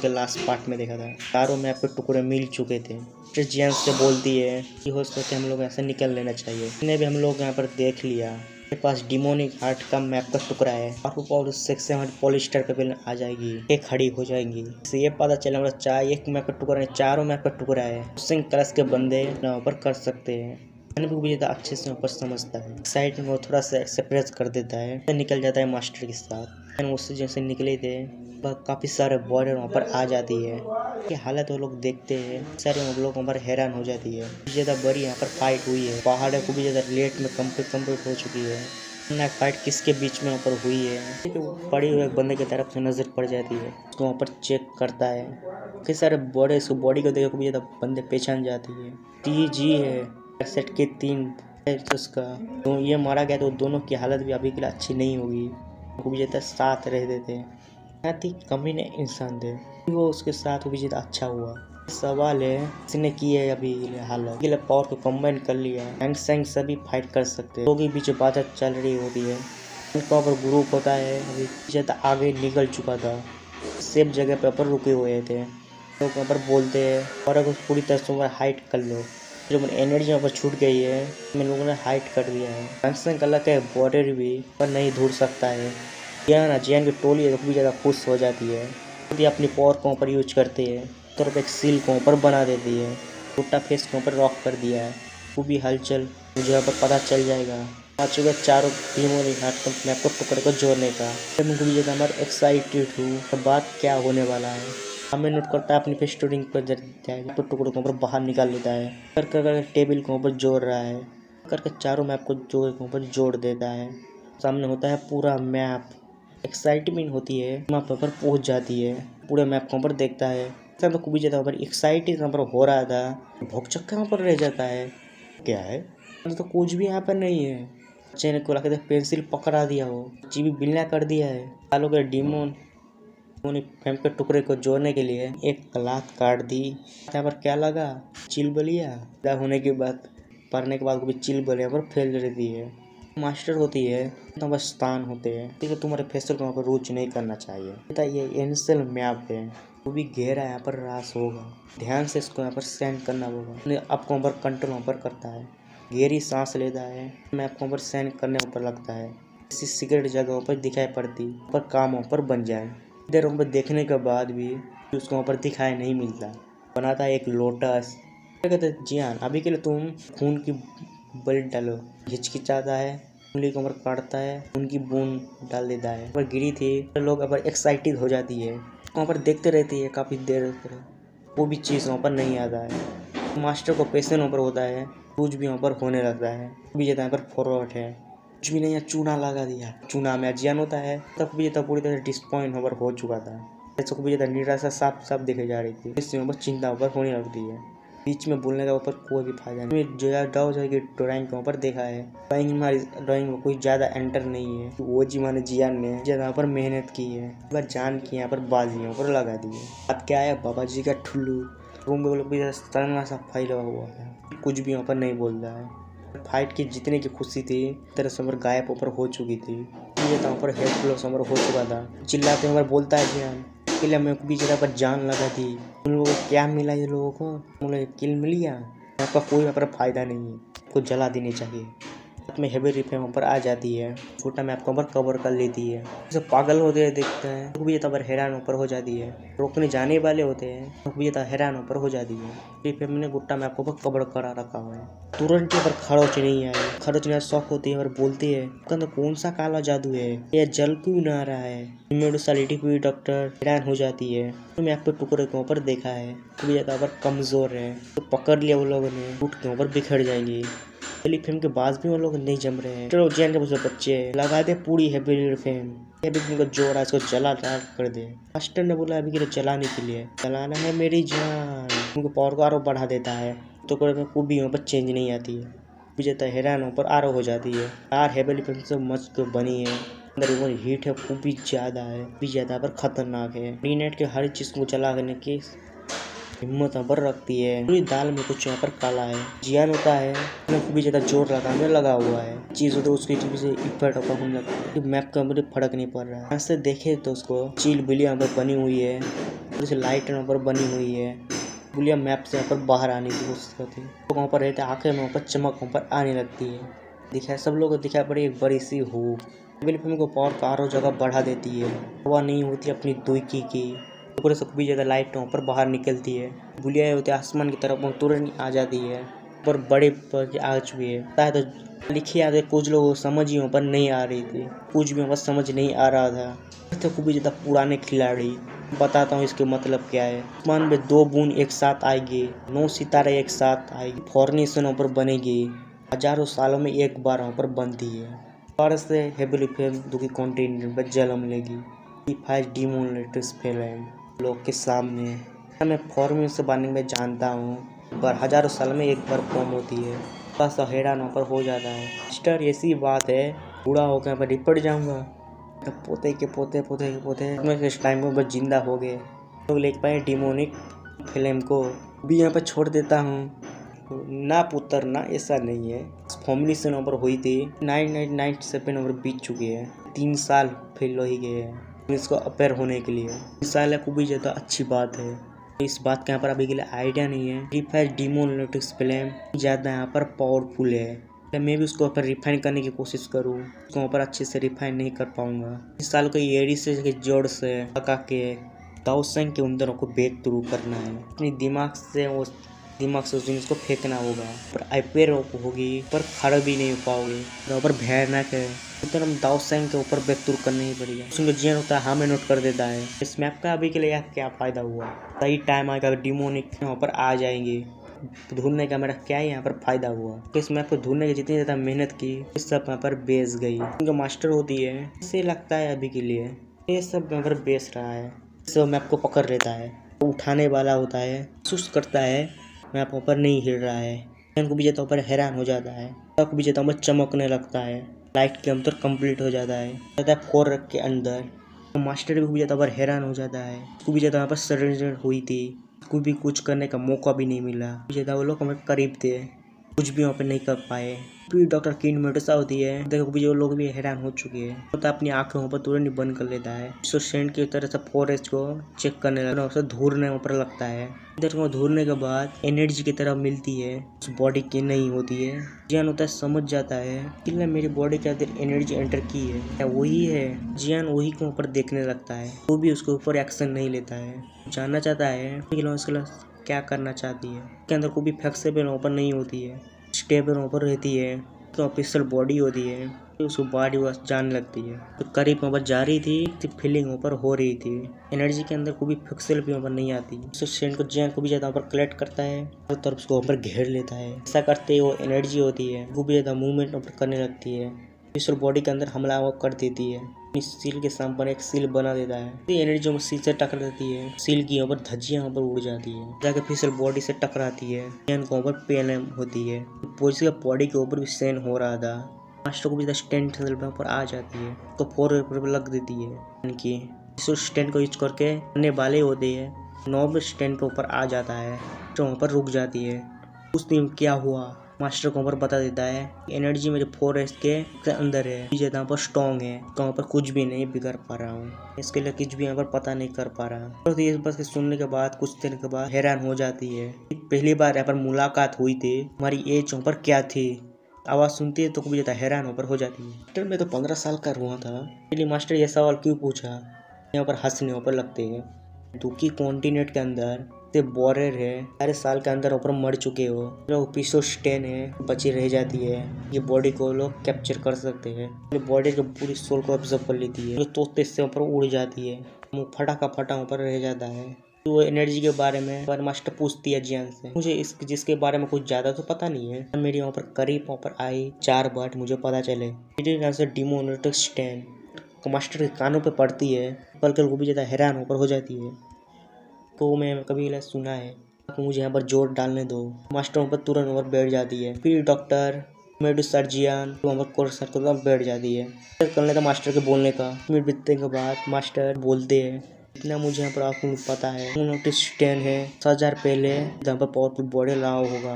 के last part में देखा था, चारों मैप के टुकड़े मिल चुके थे। फिर जियान से बोलती है कि हो सकता है हम लोग ऐसे निकल लेना चाहिए। इन्हें भी हम लोग यहाँ पर देख लिया, मेरे पास डिमोनिक हार्ट का मैप का टुकड़ा है और उससे हमारी पॉलिस्टर पे आ जाएगी, एक खड़ी हो जाएंगी। इससे ये पता चला हमारा चार एक मैप का टुकड़ा है, चारों मैप का टुकड़ा है, सिंह क्लास के बंदे यहाँ पर कर सकते हैं। भी अच्छे से ऊपर समझता है, साइड में वो थोड़ा सा सेपरेट कर देता है, निकल जाता है मास्टर के साथ। उससे जैसे निकले थे काफी सारे बॉर्डर वहाँ पर आ जाती है। ये हालत वो लोग देखते हैं, सारे लोग वहाँ पर हैरान हो जाती है। ज्यादा बड़ी यहाँ पर फाइट हुई है, पहाड़ को भी ज्यादा लेट में कंप्लीट हो चुकी है। फाइट किसके बीच में वहाँ पर हुई है, पड़ी हुए बंदे की तरफ से नजर पड़ जाती है, उसको वहाँ पर चेक करता है। कई सारे बॉडी इसको बॉडी को देखो भी ज्यादा बंदे पहचान जाती है। TG है सेट के 3 उसका तो ये मारा गया, तो दोनों की हालत भी अभी के लिए अच्छी नहीं होगी। वो भी ज्यादा साथ रह देते बहुत ही कमीने इंसान थे, वो उसके साथ भी ज्यादा अच्छा हुआ। सवाल है इसने की है अभी हालत के पावर को कंबाइन कर लिया, हैंग सभी फाइट कर सकते हैं। लोगों के बीच बात चल रही होती है, उनका पर ग्रुप होता है अभी ज्यादा आगे निकल चुका था, सेफ जगह पर रुके हुए थे। लोग वहाँ पर बोलते हैं और अगर पूरी तरह से हाइट कर लो, जो एनर्जी वहाँ पर छूट गई है, मैं लोगों ने हाइट कर दिया है। हैंग अलग है, बॉर्डर भी पर नहीं ढूंढ सकता है। जियान की टोली भी ज़्यादा खुश हो जाती है, खुद ही अपनी पावर को ऊपर यूज करते हैं, तो एक सील को ऊपर बना देती है, टूटा फेस को ऊपर रॉक कर दिया है। वो भी हलचल मुझे यहाँ पर पता चल जाएगा। आ चुका चारों टीमों ने मैप को टुकड़े को जोड़ने का। मुझे भी ज़्यादा हमारे एक्साइटेड हूँ बात क्या होने वाला है। हमें नोट करता है अपनी फेस्टोरिंग पर जाएगा तो टुकड़ों को ऊपर बाहर निकाल लेता है, कर टेबल को ऊपर जोड़ रहा है, करके चारों मैप को ऊपर जोड़ देता है। सामने होता है पूरा मैप, एक्साइटमेंट होती है, मैप पर पहुंच जाती है, पूरे मैप को ऊपर देखता है। तो खूब ज़्यादा ऊपर एक्साइटेड पर हो रहा था, भौकचक्का वहाँ पर रह जाता है। क्या है तो कुछ भी यहाँ पर नहीं है। बच्चे ने को लगा पेंसिल पकड़ा दिया हो, चीवी बिल्ला कर दिया है। आलो के डीमोन मैप के टुकड़े को जोड़ने के लिए एक क्लॉथ काट दी। यहाँ पर क्या लगा, चिलबलिया होने के बाद पढ़ने के बाद भी चिलबलिया पर फैल रहती है। मास्टर होती है तो बस स्थान होते हैं, ठीक है, तुम्हारे फेस्टल को वहाँ पर रूच नहीं करना चाहिए। ये एंसल मैप है, वो भी गहरा यहाँ पर रास होगा, ध्यान से इसको यहाँ पर स्कैन करना होगा। आपको वहाँ पर कंट्रोल वहाँ पर करता है, गहरी सांस लेता है, मैप को वहाँ पर स्कैन करने ऊपर लगता है। इसी सिगरेट जगहों पर दिखाई पड़ती पर काम वहाँ पर बन जाए। इधर वहाँ पर देखने के बाद भी उसको वहाँ पर दिखाई नहीं मिलता। बनाता है एक लोटस, कहते जियान अभी के लिए तुम खून की बलि डालो। हिचकिचाता है, उंगली को ऊपर काटता है, उनकी बूंद डाल देता है। पर गिरी थी तो लोग अब एक्साइटेड हो जाती है, वहाँ पर देखते रहती है काफी देर। वो भी चीज वहाँ पर नहीं आता है। मास्टर को पेशेंट वहाँ पर होता है, कुछ भी वहाँ पर होने लगता है। भी यहाँ पर फॉरवर्ड है, कुछ भी नहीं है, चूना लगा दिया। चूना में जियान होता है तब भी पूरी तरह डिस्पॉइंट वहाँ पर हो चुका था। को भी निराशा साफ दिखे जा रही थी, इससे वहाँ पर चिंता वहाँ पर होने लगती है। बीच में बोलने का ऊपर कोई भी फायदा नहीं। ड्राइंग के ऊपर देखा है, ड्राइंग में कोई ज्यादा एंटर नहीं है। वो जी माने जियान ने यहाँ पर मेहनत की है, पर जान की यहाँ पर बाजियों पर लगा दी है। अब क्या है, बाबा जी का ठुल्लू रूम में लोग भी सा फैला हुआ है, कुछ भी यहाँ पर नहीं बोल रहा है। फाइट की जीतने की खुशी थी तरह से गायब ऊपर हो चुकी थी, ऊपर हेड हो चुका था। चिल्लाते हुए बोलता है जियान किले में भी जगह पर जान लगा दी। उन लोगों को क्या मिला, ये लोगों को किल मिल गया, आपका कोई यहाँ पर फायदा नहीं है, कुछ जला देनी चाहिए। में हेवी रिफेम पर आ जाती है, छोटा मैप को कवर कर लेती है। जब पागल होते हैं देखते हैं तो भी ये हैरान ऊपर हो जाती है, रोकने जाने वाले होते हैं तो भी ये हैरान ऊपर हो जाती है। रिफेम ने गुट्टा मैप को कवर करा रखा हुआ है। तुरंत पर खरोच नहीं आई, खरोच ने शौक होती है और बोलती है तो कौन सा काला जादू है, यह जल क्यों ना रहा है। डॉक्टर हैरान हो जाती है, तो मैप पे टुकड़े के ऊपर देखा है तो कमजोर है, तो पकड़ लिया वो लोगों ने, टूट के ऊपर बिखर जाएंगे। फिल्म के बाद भी वो लोग नहीं जम रहे हैं। चलो जैन के बच्चे लगा दे पूरी हैवी फिल्म को जोर है, इसको जला कर दे। मास्टर ने बोला अभी के लिए जलाने के लिए, जलाना है मेरी जान, उनको पावर को आरो बढ़ा देता है। तो कोई यहाँ पर चेंज नहीं आती है, विजेता हैरान पर आरो हो जाती है। यार हैवी फिल्म से मस्त बनी है, अंदर हीट है खूब भी ज्यादा है, भी ज्यादा पर खतरनाक है। इंटरनेट के हर चीज को जला करने की हिम्मत पर रखती है। पूरी दाल में कुछ यहाँ पर काला है। जियान होता है भी ज्यादा जोर लगाने लगा हुआ है, चीज होता है उसकी से इफेक्ट होने लगता है। मैप का मुझे फर्क नहीं पड़ रहा है। यहाँ से देखे तो उसको चील बिल्ली यहाँ पर बनी हुई है, जैसे लाइट यहाँ पर बनी हुई है। बुलिया मैप से यहाँ पर बाहर आने की कोशिश करती है। लोग वहाँ पर रहते हैं, आंखें में वहाँ पर चमक वहाँ पर आने लगती है। दिखा सब लोगों को दिखा पड़ी एक बड़ी सी हुक फिल्म को पावर कारों जगह बढ़ा देती है। हवा नहीं होती अपनी दुईकी की ऊपर से भी ज़्यादा लाइट वहाँ पर बाहर निकलती है। बुलिया होती है आसमान की तरफ वो तुरंत आ जाती है। पर बड़े पर आ चुकी है तो लिखी आते कुछ लोग समझ ही वहाँ पर नहीं आ रही थी। कुछ भी वहाँ पर समझ नहीं आ रहा था। तो खूब ज़्यादा पुराने खिलाड़ी बताता हूँ इसके मतलब क्या है। आसमान में 2 बूंद एक साथ आएगी, 9 सितारे एक साथ आएगी, फॉर्नेशन वहाँ पर बनेगी, हजारों सालों में एक बार वहाँ पर बनती है। बारिश से हेबली फेम दुखी कॉन्टिनेंट पर जन्म लेगी। डीमोनेटिस फेलेम लोग के सामने मैं फॉर्मेशन से बनने में जानता हूँ, पर हजारों साल में एक बार फॉर्म होती है। बस हैरान वहाँ पर हो जाता है। मिस्टर ऐसी बात है, बूढ़ा होकर मैं निपट जाऊँगा। पोते के पोते मैं इस टाइम में बस जिंदा हो गए। लोग ले पाए डिमोनिक फिल्म को भी यहाँ पर छोड़ देता हूँ। ना पुत्र ना ऐसा नहीं है। फैमिली से नंबर हुई थी 997 नंबर बीत चुकी है। 3 साल फेल ही गए हैं इसको अपेयर होने के लिए। 3 साल है भी ज़्यादा अच्छी बात है। इस बात का यहाँ पर अभी के लिए आइडिया नहीं है। रिफाइन डीमोनेटिक्स फिल्म ज़्यादा यहाँ पर पावरफुल है। मैं भी उसको ऊपर रिफाइन करने की कोशिश करूँ, उसको ऊपर अच्छे से रिफाइन नहीं कर पाऊंगा। इस साल को एडी से जोड़ से लगा के दाउसेंग के अंदर को ब्रेक थ्रू करना है। अपनी दिमाग से उस दिन उसको फेंकना होगा। पर आईपेयर होगी पर खड़ा भी नहीं हो पाओगे। ऊपर भयानक है तो हम दाउसेंग के ऊपर ब्रेक थ्रू करना ही पड़ेगा। उसमें जीवन होता है हमें नोट कर देता है। इस मैप का अभी के लिए क्या फ़ायदा हुआ। सही टाइम आएगा डिमोनिक यहाँ पर आ जाएंगे। ढूंढने का मेरा क्या यहाँ पर फायदा हुआ। इस मैप को ढूंढने की जितनी ज़्यादा मेहनत की इस सब यहाँ पर बेच गई। उनका मास्टर होती है इसे लगता है अभी के लिए ये सब यहाँ पर बेच रहा है। सब मैप को पकड़ लेता है, उठाने वाला होता है, सुस्त करता है, मैप ऊपर नहीं हिल रहा है। उनको भी जाता ऊपर हैरान हो जाता है। तक भी जाता ऊपर चमकने लगता है। लाइट के अंदर कंप्लीट हो जाता है 4 के अंदर। मास्टर भी जाता ऊपर हैरान हो जाता है। उसको भी जाता यहाँ पर सरेंडर हुई थी, कोई भी कुछ करने का मौका भी नहीं मिला। ज़्यादा वो लोग हमें करीब थे, कुछ भी वहाँ पे नहीं कर पाए। फिर डॉक्टर किन मेडुसा होती है, देखो भी जो लोग भी हैरान हो चुके हैं। तो अपनी आंखें वहाँ पर तुरंत बंद कर लेता है। सेंट की तरह से फॉरेस्ट को चेक करने लगता है, उसे धूरने ऊपर लगता है। इधर को धूरने के बाद एनर्जी की तरह मिलती है, उस बॉडी की नहीं होती है। जियान होता है समझ जाता है कि मेरी बॉडी के अंदर एनर्जी एंटर की है, क्या वही है। जियान वही को ऊपर देखने लगता है, वो भी उसके ऊपर एक्शन नहीं लेता है। जानना चाहता है कि क्या करना चाहती है। के अंदर कोई भी फ्लेक्सिबल ऊपर नहीं होती है, स्टेबल ऊपर रहती है। तो ऑफिशियल बॉडी होती है तो उसको बॉडी बस जान लगती है। तो करीब ऊपर जा रही थी तो फीलिंग ऊपर हो रही थी। एनर्जी के अंदर कोई भी फ्लेक्सिबल भी ऊपर नहीं आती। तो शेन को जैन को भी ज़्यादा ऊपर कलेक्ट करता है और तरफ उसको ऊपर घेर लेता है। ऐसा करते वो एनर्जी होती है वो भी ज़्यादा मूवमेंट ऊपर करने लगती है। ऑफिशियल बॉडी के अंदर हमला वो कर देती है। सील के सामने पर एक सील बना देता है। एनर्जी में सील से टकरा देती है। सील की ऊपर धज्जियां ऊपर उड़ जाती है, जाके फिसल बॉडी से टकराती है। जैन को ऊपर पेन होती है। पुलिस के बॉडी के ऊपर भी सेन हो रहा था। मास्टर को भी स्टेंट पर आ जाती है तो 4 पर लग देती है। इनकी स्टेंट को यूज करके करने वाले होते हैं। 9 स्टेंट पे ऊपर आ जाता है तो वहाँ पर रुक जाती है। उस दिन क्या हुआ मास्टर को ऊपर बता देता है। एनर्जी मेरे फॉरेस्ट के अंदर है, यहाँ पर स्ट्रॉन्ग है, तो वहाँ पर कुछ भी नहीं बिगड़ पा रहा हूँ। इसके लिए कुछ भी यहाँ पर पता नहीं कर पा रहा। तो इस बात सुनने के बाद कुछ दिन के बाद हैरान हो जाती है। पहली बार यहाँ पर मुलाकात हुई थी, हमारी एज वहाँ पर क्या थी। आवाज़ सुनती है तो भी जाता हैरान ऊपर हो जाती है। मास्टर मैं तो 15 साल का हुआ था, इसलिए मास्टर ये सवाल क्यों पूछा। यहाँ पर हंसने ऊपर लगते हैं। दुखी कॉन्टिनेंट के अंदर ते बोरेर है, सारे साल के अंदर ऊपर मर चुके हो। पिसो स्टेन है बची रह जाती है। ये बॉडी को लोग कैप्चर कर सकते हैं। ये बॉडी को पूरी सोल को ऑब्जर्व कर लेती है। जो तोते से ऊपर उड़ जाती है, मुँह फटा का फटा ऊपर रह जाता है। तो वो एनर्जी के बारे में पर मास्टर पूछती है जियान से। मुझे जिसके बारे में कुछ ज़्यादा तो पता नहीं है। मेरी वहाँ पर करीब वहाँ पर आई 4 बार मुझे पता चले। डीमोनेटिक्स स्टेन मास्टर के कानों पे पड़ती है, पलकर वो भी ज़्यादा हैरान ऊपर हो जाती है। तो मैं कभी सुना है तो मुझे यहाँ पर जोर डालने दो। मास्टर वहाँ पर तुरंत वहाँ पर बैठ जाती है। फिर डॉक्टर मेडुसा सर्जियन वहाँ पर कोर्स बैठ जाती है। कर लेता मास्टर के बोलने का। मिनट बीतने के बाद मास्टर बोलते हैं इतना मुझे यहाँ पर आपको पता है। नोटिस 10 है 1000 पहले जहाँ पर पावरफुल बॉडी रहा होगा।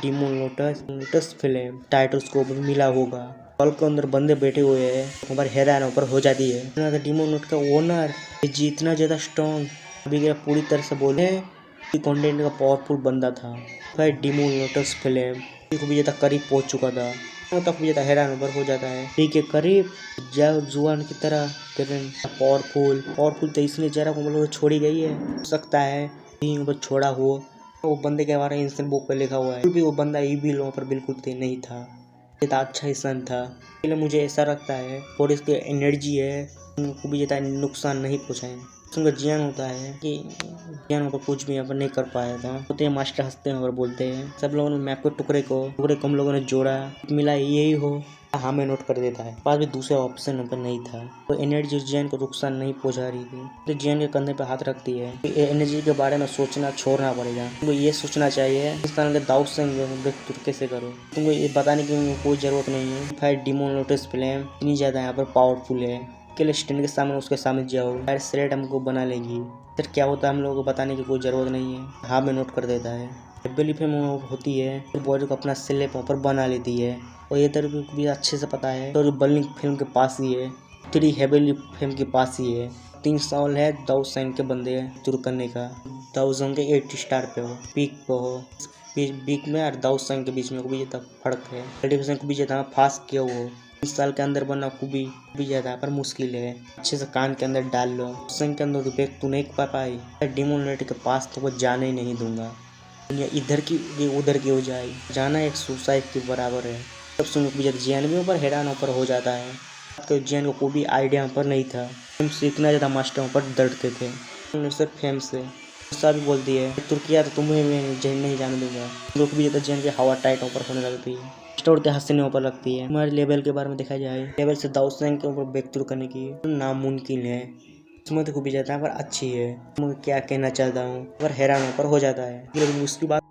डीमोनेटिक्स फिल्म टाइटल को मिला होगा। हॉल के अंदर बंदे बैठे हुए हैं, हमारे हैरान ऊपर हो जाती है। डीमोनेट का ओनर जितना ज़्यादा स्ट्रॉन्ग अभी क्या पूरी तरह से बोले कि कंटेंट का पावरफुल बंदा था। भाई डिमोन लोटस फिल्म को भी ये तक करीब पहुंच चुका था, तक भी ये हैरान ओवर हो जाता है। ठीक है करीब जुआन की तरह पावरफुल तो इसलिए जरा को लोग छोड़ी गई है। हो सकता है छोड़ा हो वो बंदे के बारे में इंसान बुक पे लिखा हुआ है, फिर भी वो बंदा ईवी लोगों पर बिल्कुल नहीं था। ये तो अच्छा इंसान था, इसलिए मुझे ऐसा लगता है और इसकी एनर्जी है उनको भी ये नुकसान नहीं पहुँचाए। उनका ज्ञान होता है कि ज्ञान पर कुछ भी यहाँ पर नहीं कर पाया था। होते हैं मास्टर हंसते हैं और बोलते हैं सब लोगों ने मैप के टुकड़े को हम लोगों ने जोड़ा मिला यही हो हमें नोट कर देता है। पास भी दूसरा ऑप्शन यहाँ पर नहीं था। तो एनर्जी जियान को नुकसान नहीं पहुंचा रही थी तो जियान के कंधे पे हाथ रखती है। तो एनर्जी के बारे में सोचना छोड़ना पड़ेगा। तुमको ये सोचना चाहिए इस तरह के दाऊद से कैसे करो। तुमको ये बताने की कोई जरूरत नहीं है। फाइट डिमोन लोटस फ्लेम इतनी ज्यादा यहाँ पर पावरफुल है के लिए स्टैंड के सामने उसके सामने जाओ फायर सेलेक्ट हमको बना लेगी। फिर क्या होता है हम लोगों को बताने की कोई जरूरत नहीं है। हाँ में नोट कर देता है। हेबेली फिल्म होती है तो बॉडी को अपना सेले पर बना लेती है और ये तरह भी अच्छे से पता है। तो बर्लिंग फिल्म के पास ही है, थ्री हेबेली फिल्म के पास ही है। 3 साल है दाऊद सैन के बंदे शुरू करने का। दाऊद सैन के 8 स्टार पे हो पीक पे हो बीक में और दाऊद सैन के बीच में भी फर्क है। टेलीविजन को भी ज्यादा फास्ट किया वो 3 साल के अंदर बनना भी ज्यादा पर मुश्किल है। अच्छे से कान के अंदर डाल लो संग के अंदर रुपये तू नहीं पा पाई डिमोनेट के पास तो वो जाने ही नहीं दूंगा। दुनिया इधर की उधर की हो जाए जाना एक सुसाइड के बराबर है। तब सुन जैन भी ऊपर हैरान ऊपर हो जाता है तो जैन को कोई भी आइडिया पर नहीं था। हम सीखना ज़्यादा मास्टर पर डरते थे सिर्फ फेम से गुस्सा भी बोलती है तुर्किया तो तुम्हें मैं जैन नहीं जाने दूंगा। लोग भी ज़्यादा जैन की हवा टाइट ऊपर होने लगती है के हंसने ऊपर लगती है। हमारे लेवल के बारे में देखा जाए लेवल से दाऊद सैन के ऊपर ब्रेक थ्रू करने की नामुमकिन है। इसमें तो खूबी जाता है पर अच्छी है। मैं क्या कहना चाहता हूँ पर हैरान होकर हो जाता है उसकी बात